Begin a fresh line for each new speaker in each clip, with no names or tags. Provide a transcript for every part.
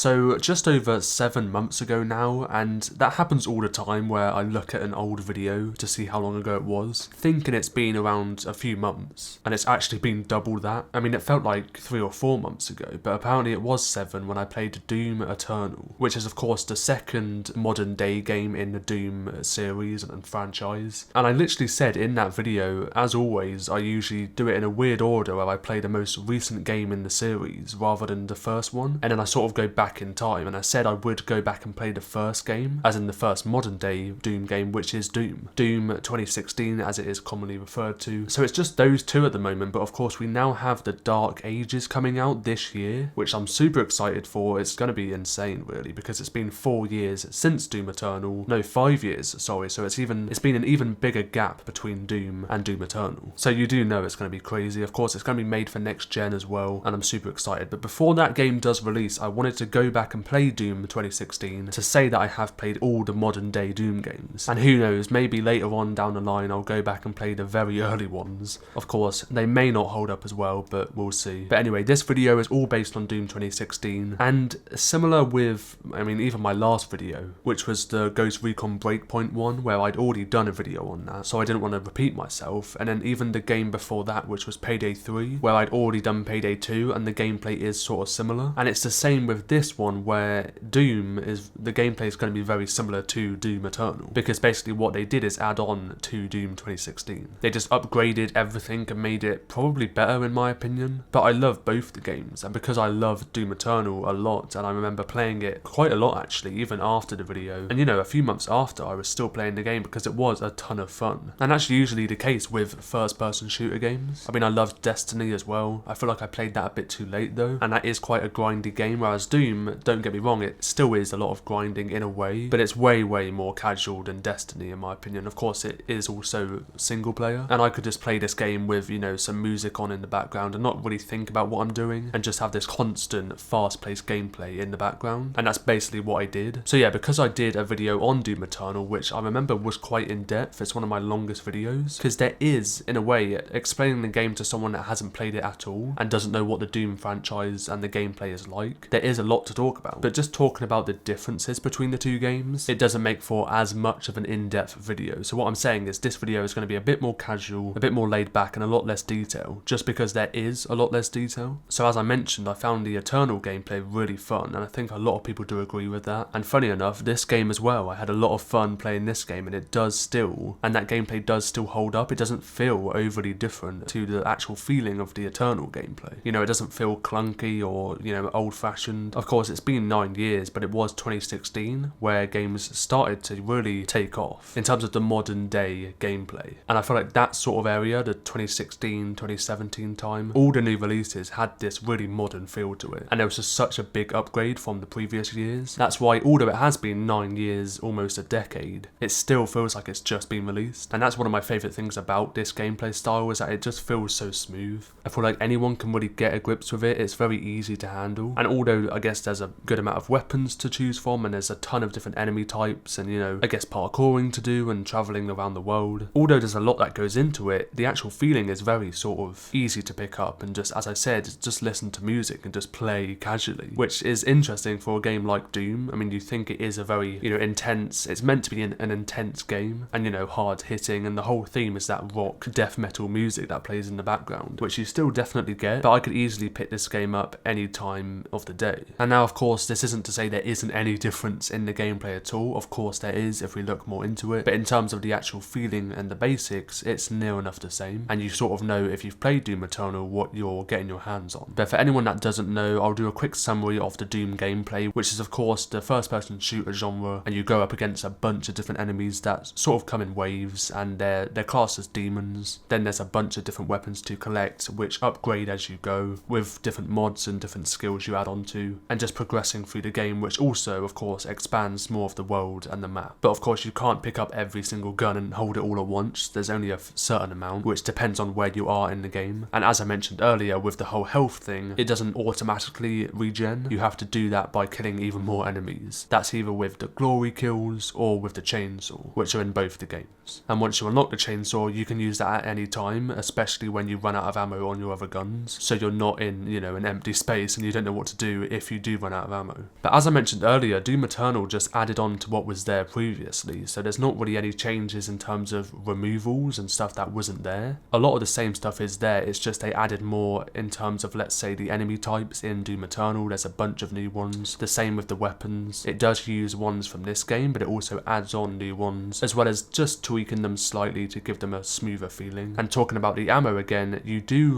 So just over 7 months ago now, and that happens all the time where I look at an old video to see how long ago it was, thinking it's been around a few months, and it's actually been double that. I mean, it felt like 3 or 4 months ago, but apparently it was 7 when I played Doom Eternal, which is of course the second modern day game in the Doom series and franchise. And I literally said in that video, as always, I usually do it in a weird order where I play the most recent game in the series rather than the first one, and then I sort of go back in time, and I said I would go back and play the first game, as in the first modern day Doom game, which is Doom 2016 as it is commonly referred to. So it's just those two at the moment, but of course we now have the Dark Ages coming out this year, which I'm super excited for. It's going to be insane really, because it's been 4 years since Doom Eternal, no 5 years, sorry, so it's been an even bigger gap between Doom and Doom Eternal. So you do know it's going to be crazy. Of course it's going to be made for next gen as well, and I'm super excited. But before that game does release, I wanted to go back and play Doom 2016 to say that I have played all the modern day Doom games. And who knows, maybe later on down the line I'll go back and play the very early ones. Of course, they may not hold up as well, but we'll see. But anyway, this video is all based on Doom 2016, and similar with, I mean, even my last video, which was the Ghost Recon Breakpoint one, where I'd already done a video on that, so I didn't want to repeat myself. And then even the game before that, which was Payday 3, where I'd already done Payday 2, and the gameplay is sort of similar. And it's the same with this one, where the gameplay is going to be very similar to Doom Eternal, because basically what they did is add on to Doom 2016. They just upgraded everything and made it probably better in my opinion. But I love both the games, and because I love Doom Eternal a lot, and I remember playing it quite a lot actually, even after the video, and you know, a few months after, I was still playing the game because it was a ton of fun. And that's usually the case with first person shooter games. I mean, I loved Destiny as well. I feel like I played that a bit too late though, and that is quite a grindy game, whereas Doom, don't get me wrong, it still is a lot of grinding in a way, but it's way more casual than Destiny in my opinion. Of course it is also single player, and I could just play this game with, you know, some music on in the background and not really think about what I'm doing, and just have this constant fast paced gameplay in the background, and that's basically what I did. So yeah, because I did a video on Doom Eternal, which I remember was quite in depth, it's one of my longest videos, because there is, in a way, explaining the game to someone that hasn't played it at all and doesn't know what the Doom franchise and the gameplay is like, there is a lot to talk about. But just talking about the differences between the two games, it doesn't make for as much of an in-depth video. So what I'm saying is this video is going to be a bit more casual, a bit more laid back, and a lot less detail, just because there is a lot less detail. So as I mentioned, I found the Eternal gameplay really fun, and I think a lot of people do agree with that. And funny enough, this game as well, I had a lot of fun playing this game, and it does still, and that gameplay does still hold up. It doesn't feel overly different to the actual feeling of the Eternal gameplay. You know, it doesn't feel clunky or, you know, old-fashioned. Of course, it's been 9 years, but it was 2016 where games started to really take off in terms of the modern day gameplay. And I feel like that sort of area, the 2016, 2017 time, all the new releases had this really modern feel to it. And there was just such a big upgrade from the previous years. That's why, although it has been 9 years, almost a decade, it still feels like it's just been released. And that's one of my favourite things about this gameplay style, is that it just feels so smooth. I feel like anyone can really get a grips with it. It's very easy to handle. And although I guess there's a good amount of weapons to choose from, and there's a ton of different enemy types, and, you know, I guess parkouring to do and travelling around the world, although there's a lot that goes into it, the actual feeling is very sort of easy to pick up, and just, as I said, just listen to music and just play casually, which is interesting for a game like Doom. I mean, you think it is a very, you know, intense, it's meant to be an intense game, and, you know, hard hitting, and the whole theme is that rock death metal music that plays in the background, which you still definitely get, but I could easily pick this game up any time of the day. And now, of course, this isn't to say there isn't any difference in the gameplay at all. Of course there is if we look more into it, but in terms of the actual feeling and the basics, it's near enough the same, and you sort of know if you've played Doom Eternal what you're getting your hands on. But for anyone that doesn't know, I'll do a quick summary of the Doom gameplay, which is of course the first person shooter genre, and you go up against a bunch of different enemies that sort of come in waves, and they're classed as demons. Then there's a bunch of different weapons to collect, which upgrade as you go, with different mods and different skills you add onto, and just progressing through the game, which also of course expands more of the world and the map. But of course you can't pick up every single gun and hold it all at once. There's only a certain amount, which depends on where you are in the game. And as I mentioned earlier, with the whole health thing, it doesn't automatically regen. You have to do that by killing even more enemies. That's either with the glory kills or with the chainsaw, which are in both the games. And once you unlock the chainsaw, you can use that at any time, especially when you run out of ammo on your other guns, so you're not in, you know, an empty space and you don't know what to do if you do do run out of ammo. But as I mentioned earlier, Doom Eternal just added on to what was there previously, so there's not really any changes in terms of removals and stuff that wasn't there. A lot of the same stuff is there, it's just they added more in terms of, let's say, the enemy types in Doom Eternal. There's a bunch of new ones. The same with the weapons. It does use ones from this game, but it also adds on new ones, as well as just tweaking them slightly to give them a smoother feeling. And talking about the ammo again,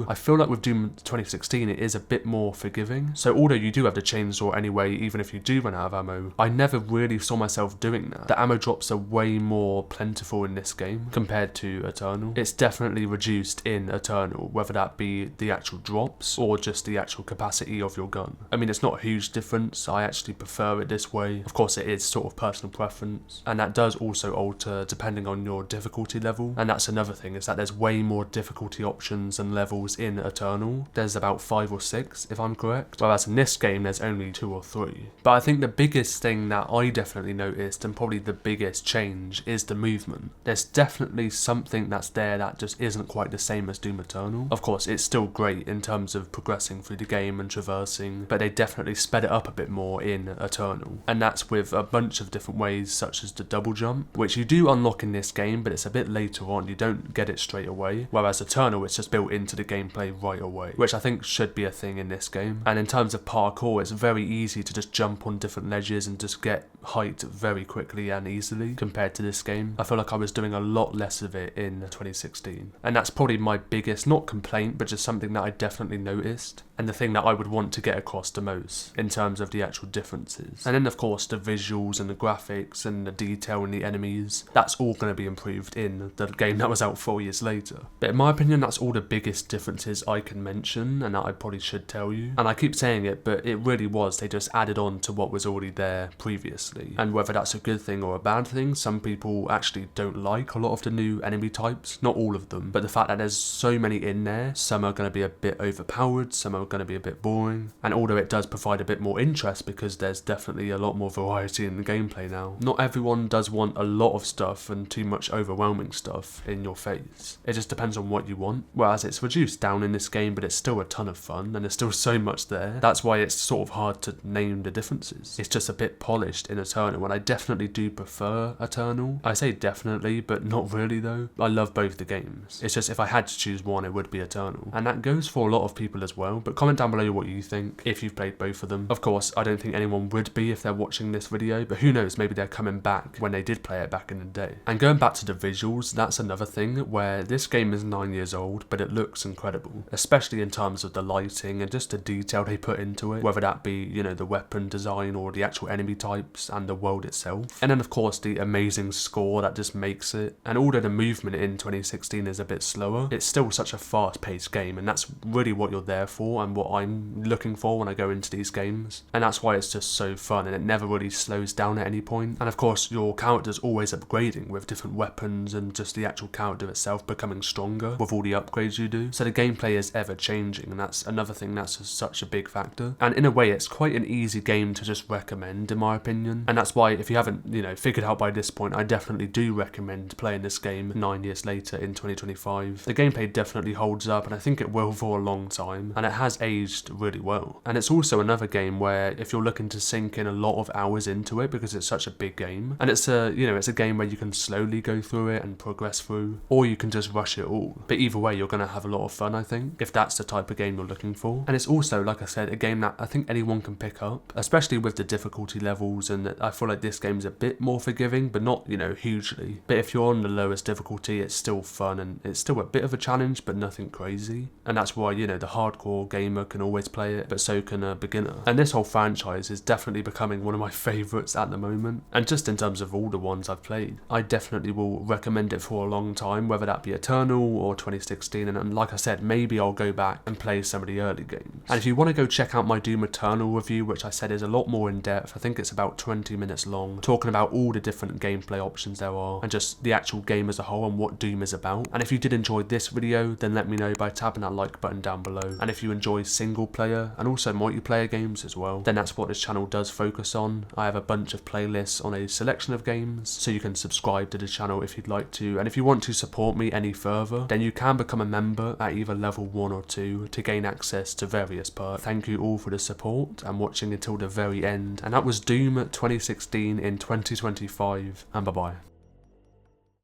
I feel like with Doom 2016 it is a bit more forgiving. So although you do have the chainsaw anyway, even if you do run out of ammo, I never really saw myself doing that. The ammo drops are way more plentiful in this game compared to Eternal. It's definitely reduced in Eternal, whether that be the actual drops or just the actual capacity of your gun. I mean, it's not a huge difference. I actually prefer it this way. Of course, it is sort of personal preference, and that does also alter depending on your difficulty level. And that's another thing, is that there's way more difficulty options and levels in Eternal. There's about 5 or 6 if I'm correct, whereas in this game there's only 2 or 3. But I think the biggest thing that I definitely noticed, and probably the biggest change, is the movement. There's definitely something that's there that just isn't quite the same as Doom Eternal. Of course, it's still great in terms of progressing through the game and traversing, but they definitely sped it up a bit more in Eternal. And that's with a bunch of different ways, such as the double jump, which you do unlock in this game, but it's a bit later on. You don't get it straight away, whereas Eternal, it's just built into the gameplay right away, which I think should be a thing in this game. And in terms of parkour, it's very easy to just jump on different ledges and just get height very quickly and easily compared to this game. I feel like I was doing a lot less of it in 2016, and that's probably my biggest, not complaint, but just something that I definitely noticed, and the thing that I would want to get across the most in terms of the actual differences. And then of course the visuals and the graphics and the detail in the enemies, that's all going to be improved in the game that was out 4 years later. But in my opinion, that's all the biggest differences I can mention, and that I probably should tell you. And I keep saying it, but it really was, they just added on to what was already there previously. And whether that's a good thing or a bad thing, some people actually don't like a lot of the new enemy types, not all of them, but the fact that there's so many in there, some are going to be a bit overpowered, some are going to be a bit boring. And although it does provide a bit more interest, because there's definitely a lot more variety in the gameplay now, not everyone does want a lot of stuff and too much overwhelming stuff in your face. It just depends on what you want. Whereas it's reduced down in this game, but it's still a ton of fun, and there's still so much there. That's why it's sort of hard to name the differences. It's just a bit polished in Eternal, and I definitely do prefer Eternal. I say definitely, but not really though. I love both the games. It's just if I had to choose one, it would be Eternal. And that goes for a lot of people as well, but comment down below what you think, if you've played both of them. Of course, I don't think anyone would be if they're watching this video, but who knows, maybe they're coming back when they did play it back in the day. And going back to the visuals, that's another thing where this game is 9 years old, but it looks incredible, especially in terms of the lighting and just the detail they put into it, whether that be, you know, the weapon design or the actual enemy types and the world itself. And then of course the amazing score that just makes it. And although the movement in 2016 is a bit slower, it's still such a fast-paced game, and that's really what you're there for and what I'm looking for when I go into these games. And that's why it's just so fun, and it never really slows down at any point. And of course your character's always upgrading with different weapons and just the actual character itself becoming stronger with all the upgrades you do. So the gameplay is ever changing, and that's another thing that's just such a big factor. And in a way it's quite an easy game to just recommend, in my opinion. And that's why if you haven't, you know, figured out by this point, I definitely do recommend playing this game 9 years later in 2025. The gameplay definitely holds up, and I think it will for a long time, and it has aged really well. And it's also another game where if you're looking to sink in a lot of hours into it, because it's such a big game, and it's a, you know, it's a game where you can slowly go through it and progress through, or you can just rush it all. But either way, you're going to have a lot of fun, I think, if that's the type of game you're looking for. And it's also, like I said, a game that I think anyone can pick up, especially with the difficulty levels, and I feel like this game's a bit more forgiving, but not, you know, hugely. But if you're on the lowest difficulty, it's still fun, and it's still a bit of a challenge, but nothing crazy. And that's why, you know, the hardcore gamer can always play it, but so can a beginner. And this whole franchise is definitely becoming one of my favourites at the moment. And just in terms of all the ones I've played, I definitely will recommend it for a long time, whether that be Eternal or 2016. And like I said, maybe I'll go back and play some of the early games. And if you want to go check out my Doom Eternal review, which I said is a lot more in depth, I think it's about 20 minutes long, talking about all the different gameplay options there are, and just the actual game as a whole and what Doom is about. And if you did enjoy this video, then let me know by tapping that like button down below. And if you enjoy single player and also multiplayer games as well, then that's what this channel does focus on. I have a bunch of playlists on a selection of games, so you can subscribe to the channel if you'd like to. And if you want to support me any further, then you can become a member at either level 1 or 2 to gain access to various perks. Thank you all for the support, thought and watching until the very end. And that was Doom 2016 in 2025, and bye bye.